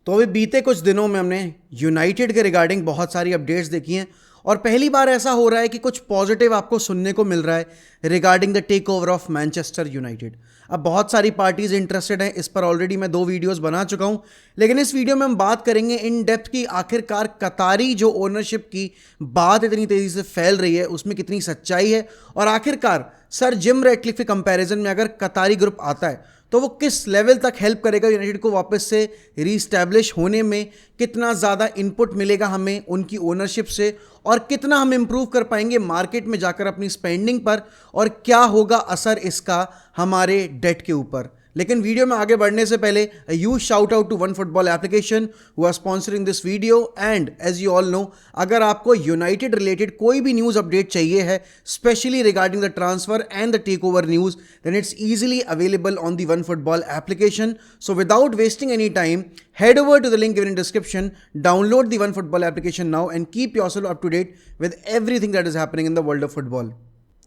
तो अभी बीते कुछ दिनों में हमने यूनाइटेड के रिगार्डिंग बहुत सारी अपडेट्स देखी हैं और पहली बार ऐसा हो रहा है कि कुछ पॉजिटिव आपको सुनने को मिल रहा है regarding the take over of Manchester United. अब बहुत सारी पार्टीज इंटरेस्टेड हैं, इस पर ऑलरेडी मैं 2 वीडियोस बना चुका हूं, लेकिन इस वीडियो में हम बात करेंगे इन डेप्थ की आखिरकार कतारी जो ओनरशिप की बात इतनी तेजी से फैल रही है उसमें कितनी सच्चाई है और आखिरकार सर जिम रैटक्लिफ के कंपैरिजन में अगर कतारी ग्रुप आता है तो वो किस लेवल तक हेल्प करेगा यूनाइटेड को वापस से रीस्टैब्लिश होने में, कितना ज़्यादा इनपुट मिलेगा हमें उनकी ओनरशिप से और कितना हम इम्प्रूव कर पाएंगे मार्केट में जाकर अपनी स्पेंडिंग पर और क्या होगा असर इसका हमारे डेट के ऊपर। लेकिन वीडियो में आगे बढ़ने से पहले huge shout out to one football application who are sponsoring this video and as you all know, अगर आपको यूनाइटेड रिलेटेड कोई भी न्यूज़ अपडेट चाहिए है specially regarding the transfer and the take over news, then it's easily available on the one football application. So without wasting any time, head over to the link given in description, download the one football application now and keep yourself up to date with everything that is happening in the world of football.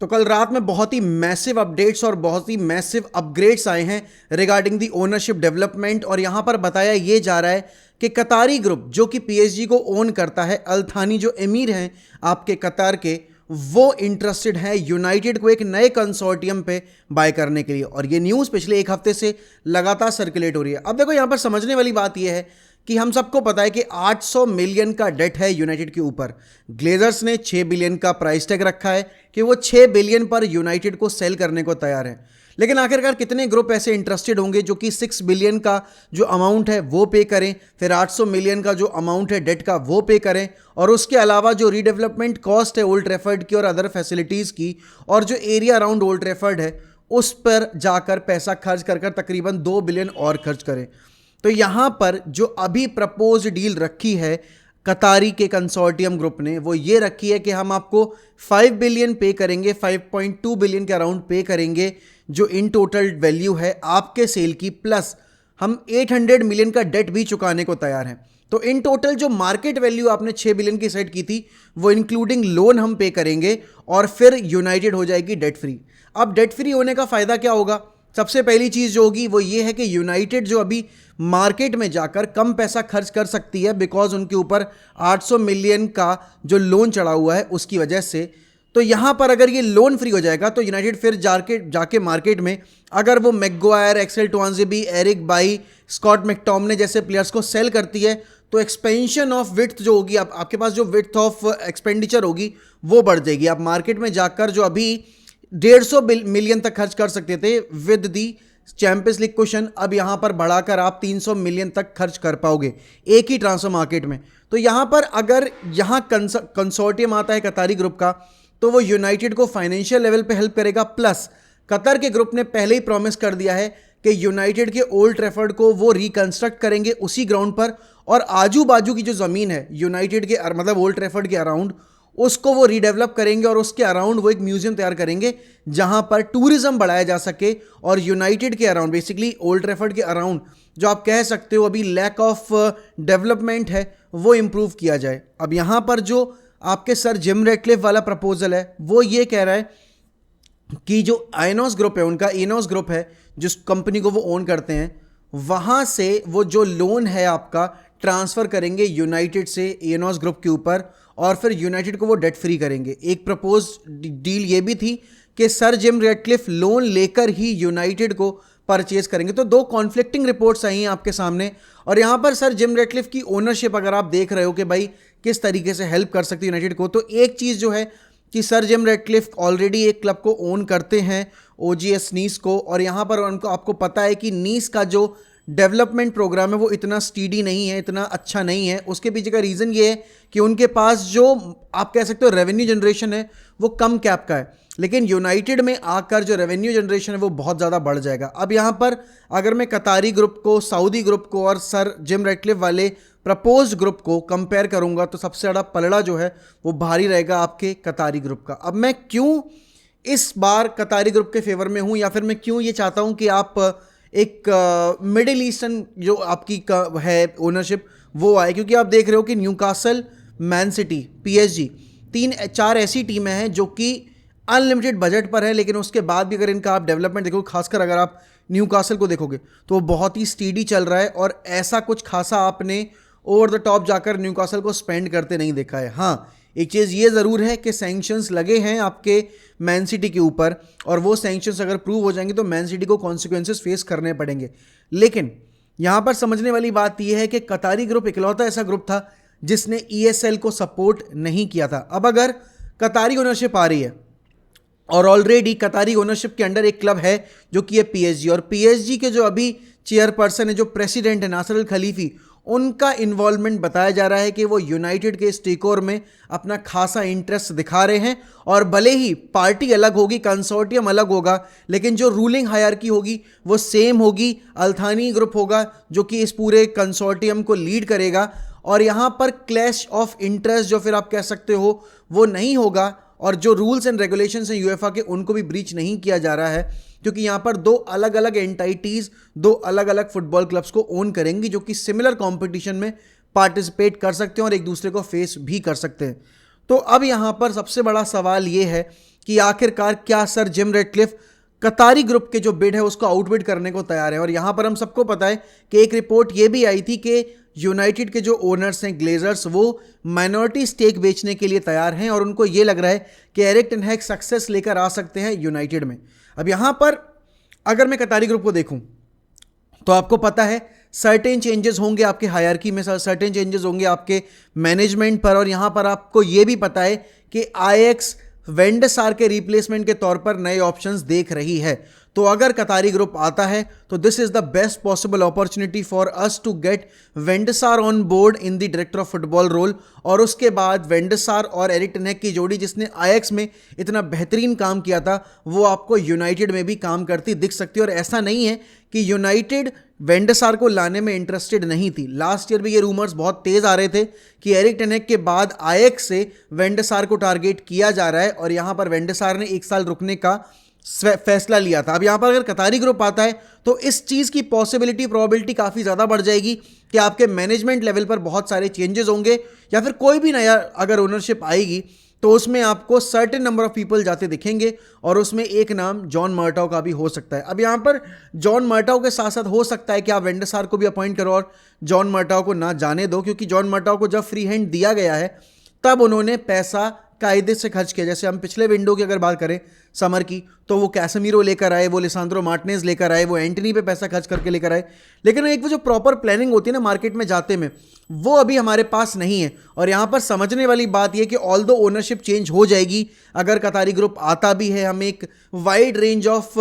तो कल रात में बहुत ही massive updates और बहुत ही massive upgrades आए हैं regarding the ownership development और यहाँ पर बताया ये जा रहा है कि कतारी ग्रुप जो कि पीएसजी को ओन करता है, अल थानी जो एमीर हैं आपके कतार के, वो इंटरेस्टेड हैं यूनाइटेड को एक नए कंसोर्टियम पे बाय करने के लिए और ये न्यूज़ पिछले एक हफ्ते से लगातार सर्कुलेट हो रही है। अब देखो यहाँ पर समझने वाली बात यह है कि हम सबको पता है कि 800 मिलियन का डेट है यूनाइटेड के ऊपर। ग्लेजर्स ने 6 बिलियन का प्राइस टैग रखा है कि वो 6 बिलियन पर यूनाइटेड को सेल करने को तैयार है, लेकिन आखिरकार कितने ग्रुप ऐसे इंटरेस्टेड होंगे जो कि 6 बिलियन का जो अमाउंट है वो पे करें, फिर 800 मिलियन का जो अमाउंट है डेट का वो पे करें और उसके अलावा जो रीडेवलपमेंट कॉस्ट है ओल्ड ट्रैफर्ड की और अदर फैसिलिटीज़ की और जो एरिया अराउंड ओल्ड ट्रैफर्ड है उस पर जाकर पैसा खर्च कर तकरीबन 2 बिलियन और खर्च करें। तो यहाँ पर जो अभी प्रपोज डील रखी है कतारी के कंसोर्टियम ग्रुप ने वो ये रखी है कि हम आपको 5 बिलियन पे करेंगे, 5.2 बिलियन के अराउंड पे करेंगे जो इन टोटल वैल्यू है आपके सेल की, प्लस हम 800 मिलियन का डेट भी चुकाने को तैयार हैं। तो इन टोटल जो मार्केट वैल्यू आपने 6 बिलियन की सेट की थी वो इंक्लूडिंग लोन हम पे करेंगे और फिर यूनाइटेड हो जाएगी डेट फ्री। अब डेट फ्री होने का फ़ायदा क्या होगा? सबसे पहली चीज़ जो होगी वो ये है कि यूनाइटेड जो अभी मार्केट में जाकर कम पैसा खर्च कर सकती है बिकॉज उनके ऊपर 800 मिलियन का जो लोन चढ़ा हुआ है उसकी वजह से। तो यहाँ पर अगर ये लोन फ्री हो जाएगा तो यूनाइटेड फिर जाके मार्केट में अगर वो Maguire, Axel Tuanzebe, Eric Bailly, Scott McTominay जैसे प्लेयर्स को सेल करती है तो एक्सपेंशन ऑफ विड्थ जो होगी, आपके पास जो विड्थ ऑफ एक्सपेंडिचर होगी वो बढ़ जाएगी। आप मार्केट में जाकर जो अभी 150 मिलियन तक खर्च कर सकते थे with the champions league cushion, अब यहाँ पर बढ़ाकर आप 300 मिलियन तक खर्च कर पाओगे एक ही ट्रांसफर मार्केट में। तो यहाँ पर अगर यहाँ कंसोर्टियम आता है कतारी ग्रुप का तो वो यूनाइटेड को फाइनेंशियल लेवल पे हेल्प करेगा, प्लस कतर के ग्रुप ने पहले ही प्रॉमिस कर दिया है कि यूनाइटेड के ओल्ड ट्रैफर्ड को वो रिकंस्ट्रक्ट करेंगे उसी ग्राउंड पर और आजू बाजू की जो ज़मीन है यूनाइटेड के मतलब ओल्ड ट्रैफर्ड के अराउंड उसको वो रीडेवलप करेंगे और उसके अराउंड वो एक म्यूजियम तैयार करेंगे जहां पर टूरिज्म बढ़ाया जा सके और यूनाइटेड के अराउंड बेसिकली ओल्ड ट्रैफर्ड के अराउंड जो आप कह सकते हो अभी लैक ऑफ डेवलपमेंट है वो इम्प्रूव किया जाए। अब यहाँ पर जो आपके सर जिम रैटक्लिफ वाला प्रपोजल है वो ये कह रहा है कि जो आइनोस ग्रुप है, उनका इनोस ग्रुप है जिस कंपनी को वो ओन करते हैं, वहाँ से वो जो लोन है आपका ट्रांसफ़र करेंगे यूनाइटेड से एनोस ग्रुप के ऊपर और फिर यूनाइटेड को वो डेट फ्री करेंगे। एक प्रपोज डील ये भी थी कि सर जिम रैटक्लिफ लोन लेकर ही यूनाइटेड को परचेज करेंगे। तो 2 कॉन्फ्लिक्टिंग रिपोर्ट्स आई हैं आपके सामने और यहाँ पर सर जिम रैटक्लिफ की ओनरशिप अगर आप देख रहे हो कि भाई किस तरीके से हेल्प कर सकती है यूनाइटेड को, तो एक चीज़ जो है कि सर जिम रैटक्लिफ ऑलरेडी एक क्लब को ओन करते हैं OGS नीस को और यहाँ पर उनको आपको पता है कि नीस का जो डेवलपमेंट प्रोग्राम है वो इतना स्टीडी नहीं है, इतना अच्छा नहीं है। उसके पीछे का रीज़न ये है कि उनके पास जो आप कह सकते हो रेवेन्यू जनरेशन है वो कम कैप का है, लेकिन यूनाइटेड में आकर जो रेवेन्यू जनरेशन है वो बहुत ज़्यादा बढ़ जाएगा। अब यहाँ पर अगर मैं कतारी ग्रुप को, सऊदी ग्रुप को और सर जिम रैटक्लिफ वाले प्रपोज्ड ग्रुप को कंपेयर करूँगा तो सबसे ज़्यादा पलड़ा जो है वो भारी रहेगा आपके कतारी ग्रुप का। अब मैं क्यों इस बार कतारी ग्रुप के फेवर में हूँ या फिर मैं क्यों ये चाहता हूँ कि आप एक मिडिल ईस्टर्न जो आपकी है ओनरशिप वो आए, क्योंकि आप देख रहे हो कि न्यूकासल, मैन सिटी, PSG 3-4 ऐसी टीमें हैं जो कि अनलिमिटेड बजट पर है, लेकिन उसके बाद भी अगर इनका आप डेवलपमेंट देखो, खासकर अगर आप न्यूकासल को देखोगे तो वो बहुत ही स्टीडी चल रहा है और ऐसा कुछ खासा आपने ओवर द टॉप जाकर न्यूकासल को स्पेंड करते नहीं देखा है। हाँ, एक चीज़ ये ज़रूर है कि सैंक्शंस लगे हैं आपके मैन सिटी के ऊपर और वो सैंक्शंस अगर प्रूव हो जाएंगे तो मैन सिटी को कॉन्सिक्वेंसेस फेस करने पड़ेंगे। लेकिन यहाँ पर समझने वाली बात यह है कि कतारी ग्रुप इकलौता ऐसा ग्रुप था जिसने ESL को सपोर्ट नहीं किया था। अब अगर कतारी ओनरशिप आ रही है और ऑलरेडी कतारी ओनरशिप के अंडर एक क्लब है जो कि है PSG, और PSG के जो अभी चेयरपर्सन है, जो प्रेसिडेंट है नासर अल खलीफी, उनका इन्वॉल्वमेंट बताया जा रहा है कि वो यूनाइटेड के इस टेकओवर में अपना खासा इंटरेस्ट दिखा रहे हैं। और भले ही पार्टी अलग होगी, कंसोर्टियम अलग होगा, लेकिन जो रूलिंग हायरार्की होगी वो सेम होगी। अल्थानी ग्रुप होगा जो कि इस पूरे कंसोर्टियम को लीड करेगा और यहाँ पर क्लैश ऑफ इंटरेस्ट जो फिर आप कह सकते हो वो नहीं होगा और जो रूल्स एंड रेगुलेशंस हैं यूएफए के उनको भी ब्रीच नहीं किया जा रहा है, क्योंकि यहाँ पर दो अलग अलग एंटाइटीज़ दो अलग अलग फुटबॉल क्लब्स को ओन करेंगी जो कि सिमिलर कंपटीशन में पार्टिसिपेट कर सकते हैं और एक दूसरे को फेस भी कर सकते हैं। तो अब यहाँ पर सबसे बड़ा सवाल ये है कि आखिरकार क्या सर जिम रेडक्लिफ कतारी ग्रुप के जो बिड है उसको आउटबिड करने को तैयार है। और यहाँ पर हम सबको पता है कि एक रिपोर्ट ये भी आई थी कि यूनाइटेड के जो ओनर्स हैं ग्लेजर्स, वो माइनॉरिटी स्टेक बेचने के लिए तैयार हैं और उनको ये लग रहा है कि एरिक टेन हैग सक्सेस लेकर आ सकते हैं यूनाइटेड में। अब यहाँ पर अगर मैं कतारी ग्रुप को देखूं तो आपको पता है सर्टेन चेंजेस होंगे आपके हायरार्की में, सर्टेन चेंजेस होंगे आपके मैनेजमेंट पर, और यहाँ पर आपको ये भी पता है कि आईएक्स वेंड सार के रिप्लेसमेंट के तौर पर नए ऑप्शंस देख रही है। तो अगर कतारी ग्रुप आता है तो this is the best possible opportunity for us to get Van der Sar on board in the director of football role, और उसके बाद वेंडसार और एरिक टेन हैग की जोड़ी जिसने आईएक्स में इतना बेहतरीन काम किया था वो आपको यूनाइटेड में भी काम करती दिख सकती है। और ऐसा नहीं है कि यूनाइटेड वेंडसार को लाने में इंटरेस्टेड नहीं थी। लास्ट ईयर भी ये रूमर्स बहुत तेज आ रहे थे कि एरिक टेन हैग के बाद आईएक्स से वेंडसार को टारगेट किया जा रहा है और यहाँ पर वेंडसार ने 1 साल रुकने का फैसला लिया था। अब यहाँ पर अगर कतारी ग्रुप आता है तो इस चीज़ की पॉसिबिलिटी प्रोबेबिलिटी काफ़ी ज़्यादा बढ़ जाएगी कि आपके मैनेजमेंट लेवल पर बहुत सारे चेंजेस होंगे या फिर कोई भी नया अगर ओनरशिप आएगी तो उसमें आपको सर्टेन नंबर ऑफ पीपल जाते दिखेंगे और उसमें एक नाम जॉन मर्टाउ का भी हो सकता है। अब यहाँ पर जॉन मर्टाउ के साथ साथ हो सकता है कि आप वेंडसार को भी अपॉइंट करो और जॉन मर्टाउ को ना जाने दो, क्योंकि जॉन मर्टाउ को जब फ्री हैंड दिया गया है तब उन्होंने पैसा कायदे से खर्च किया। जैसे हम पिछले विंडो की अगर बात करें समर की तो वो कैसेमीरो लेकर आए, वो लिसांद्रो मार्टिनेज लेकर आए, वो एंटनी पे पैसा खर्च करके लेकर आए, लेकिन एक वो जो प्रॉपर प्लानिंग होती है ना मार्केट में जाते में, वो अभी हमारे पास नहीं है। और यहाँ पर समझने वाली बात यह कि ऑल दो ओनरशिप चेंज हो जाएगी, अगर कतारी ग्रुप आता भी है हमें एक वाइड रेंज ऑफ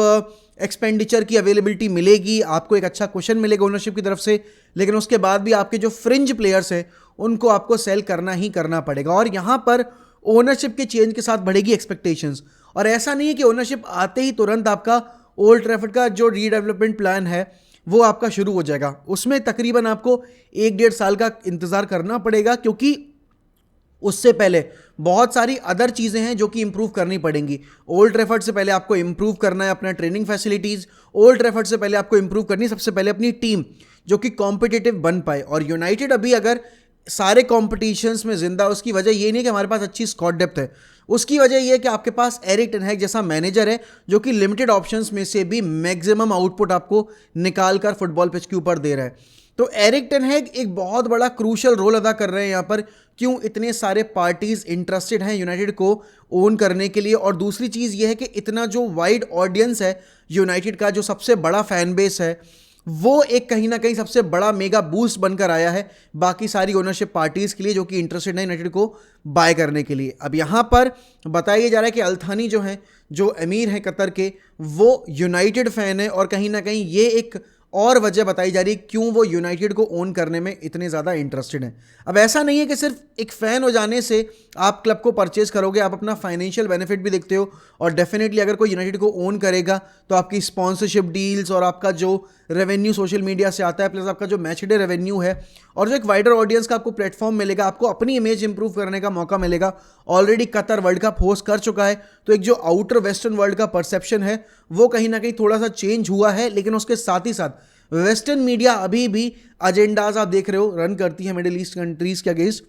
एक्सपेंडिचर की अवेलेबिलिटी मिलेगी, आपको एक अच्छा क्वेश्चन मिलेगा ओनरशिप की तरफ से, लेकिन उसके बाद भी आपके जो फ्रिंज प्लेयर्स हैं उनको आपको सेल करना ही करना पड़ेगा। और यहाँ पर ओनरशिप के चेंज के साथ बढ़ेगी एक्सपेक्टेशंस, और ऐसा नहीं है कि ओनरशिप आते ही तुरंत आपका ओल्ड ट्रैफर्ड का जो रीडेवलपमेंट प्लान है वो आपका शुरू हो जाएगा। उसमें तकरीबन आपको 1-1.5 साल का इंतज़ार करना पड़ेगा, क्योंकि उससे पहले बहुत सारी अदर चीज़ें हैं जो कि इंप्रूव करनी पड़ेंगी। ओल्ड ट्रैफर्ड से पहले आपको इंप्रूव करना है अपना ट्रेनिंग फैसिलिटीज़, ओल्ड ट्रैफर्ड से पहले आपको इंप्रूव करनी सबसे पहले अपनी टीम जो कि कॉम्पिटिटिव बन पाए। और यूनाइटेड अभी अगर सारे कॉम्पिटिशन्स में जिंदा, उसकी वजह ये नहीं कि हमारे पास अच्छी स्क्वाड डेप्थ है, उसकी वजह ये है कि आपके पास एरिक टेन हैग जैसा मैनेजर है जो कि लिमिटेड ऑप्शंस में से भी मैक्सिमम आउटपुट आपको निकाल कर फुटबॉल पिच के ऊपर दे रहा है। तो एरिक टेन हैग एक बहुत बड़ा क्रूशल रोल अदा कर रहे हैं यहाँ पर। क्यों इतने सारे पार्टीज इंटरेस्टेड हैं यूनाइटेड को ओन करने के लिए, और दूसरी चीज़ ये है कि इतना जो वाइड ऑडियंस है यूनाइटेड का, जो सबसे बड़ा फैन बेस है, वो एक कहीं ना कहीं सबसे बड़ा मेगा बूस्ट बनकर आया है बाकी सारी ओनरशिप पार्टीज़ के लिए जो कि इंटरेस्टेड है यूनाइटेड को बाय करने के लिए। अब यहाँ पर बताया जा रहा है कि अल्थानी जो हैं, जो अमीर हैं कतर के, वो यूनाइटेड फ़ैन है, और कहीं ना कहीं ये एक और वजह बताई जा रही है क्यों वो यूनाइटेड को ओन करने में इतने ज़्यादा इंटरेस्टेड हैं। अब ऐसा नहीं है कि सिर्फ एक फ़ैन हो जाने से आप क्लब को परचेज करोगे, आप अपना फाइनेंशियल बेनिफिट भी देखते हो, और डेफिनेटली अगर कोई यूनाइटेड को ओन करेगा तो आपकी स्पॉन्सरशिप डील्स और आपका जो रेवेन्यू सोशल मीडिया से आता है, प्लस आपका जो मैच डे रेवेन्यू है, और जो एक वाइडर ऑडियंस का आपको प्लेटफॉर्म मिलेगा, आपको अपनी इमेज इंप्रूव करने का मौका मिलेगा। Already Qatar world cup host कर चुका है, तो एक जो आउटर वेस्टर्न वर्ल्ड का परसेप्शन है वो कहीं ना कहीं थोड़ा सा चेंज हुआ है। लेकिन उसके साथ ही साथ वेस्टर्न मीडिया अभी भी एजेंडाज आप देख रहे हो रन करती है मिडिल ईस्ट कंट्रीज़ के अगेंस्ट,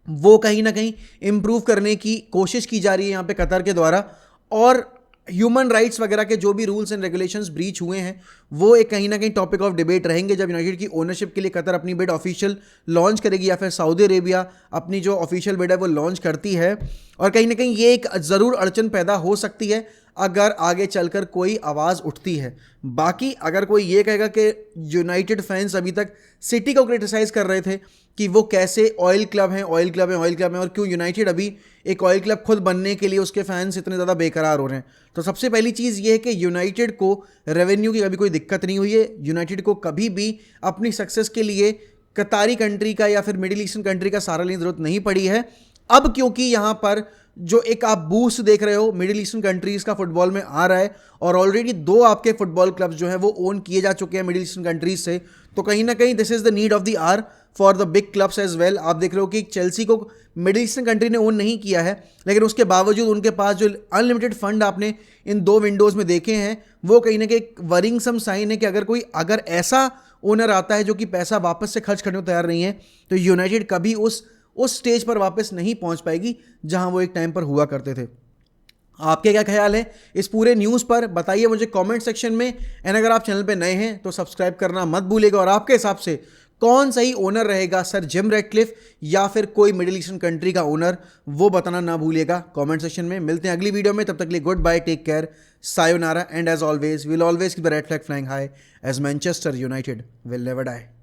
वो कहीं ना कहीं इंप्रूव करने की कोशिश की जा रही है यहाँ पे कतर के द्वारा। और ह्यूमन राइट्स वगैरह के जो भी रूल्स एंड रेगुलेशंस ब्रीच हुए हैं वो एक कहीं ना कहीं टॉपिक ऑफ डिबेट रहेंगे जब यूनाइटेड की ओनरशिप के लिए कतर अपनी बिड ऑफिशियल लॉन्च करेगी या फिर सऊदी अरेबिया अपनी जो ऑफिशियल बिड है वो लॉन्च करती है। और कहीं ना कहीं ये एक ज़रूर अड़चन पैदा हो सकती है अगर आगे चलकर कोई आवाज़ उठती है। बाकी अगर कोई ये कहेगा कि यूनाइटेड फैंस अभी तक सिटी को क्रिटिसाइज़ कर रहे थे कि वो कैसे ऑयल क्लब हैं ऑयल क्लब हैं ऑयल क्लब हैं और क्यों यूनाइटेड अभी एक ऑयल क्लब खुद बनने के लिए उसके फैंस इतने ज़्यादा बेकरार हो रहे हैं, तो सबसे पहली चीज़ ये है कि यूनाइटेड को रेवेन्यू की कभी कोई दिक्कत नहीं हुई है। यूनाइटेड को कभी भी अपनी सक्सेस के लिए कतारी कंट्री का या फिर मिडिल ईस्टर्न कंट्री का सहारा लेने की जरूरत नहीं पड़ी है। अब क्योंकि यहाँ पर जो एक आप बूस्ट देख रहे हो मिडिल ईस्टर्न कंट्रीज़ का फुटबॉल में आ रहा है और ऑलरेडी 2 आपके फुटबॉल क्लब्स जो हैं वो ओन किए जा चुके हैं मिडिल ईस्टर्न कंट्रीज से, तो कहीं ना कहीं this is the need of the hour for the big clubs as well. आप देख रहे हो कि चेल्सी को मिडिल ईस्टर्न कंट्री ने ओन नहीं किया है, लेकिन उसके बावजूद उनके पास जो अनलिमिटेड फंड आपने इन 2 विंडोज़ में देखे हैं वो कहीं ना कहीं एक वरिंग सम साइन है कि अगर ऐसा ओनर आता है जो कि पैसा वापस से खर्च करने को तैयार नहीं है तो यूनाइटेड कभी उस स्टेज पर वापस नहीं पहुंच पाएगी जहां वो एक टाइम पर हुआ करते थे। आपके क्या ख्याल है इस पूरे न्यूज़ पर, बताइए मुझे कमेंट सेक्शन में। एंड अगर आप चैनल पे नए हैं तो सब्सक्राइब करना मत भूलिएगा। और आपके हिसाब से कौन सही ओनर रहेगा, सर जिम रेडक्लिफ या फिर कोई मिडिल ईस्टर्न कंट्री का ओनर, वो बताना ना भूलिएगा कमेंट सेक्शन में। मिलते हैं अगली वीडियो में, तब तक के लिए गुड बाय, टेक केयर, सायोनारा and as always will always keep the red flag flying high as Manchester United will never die.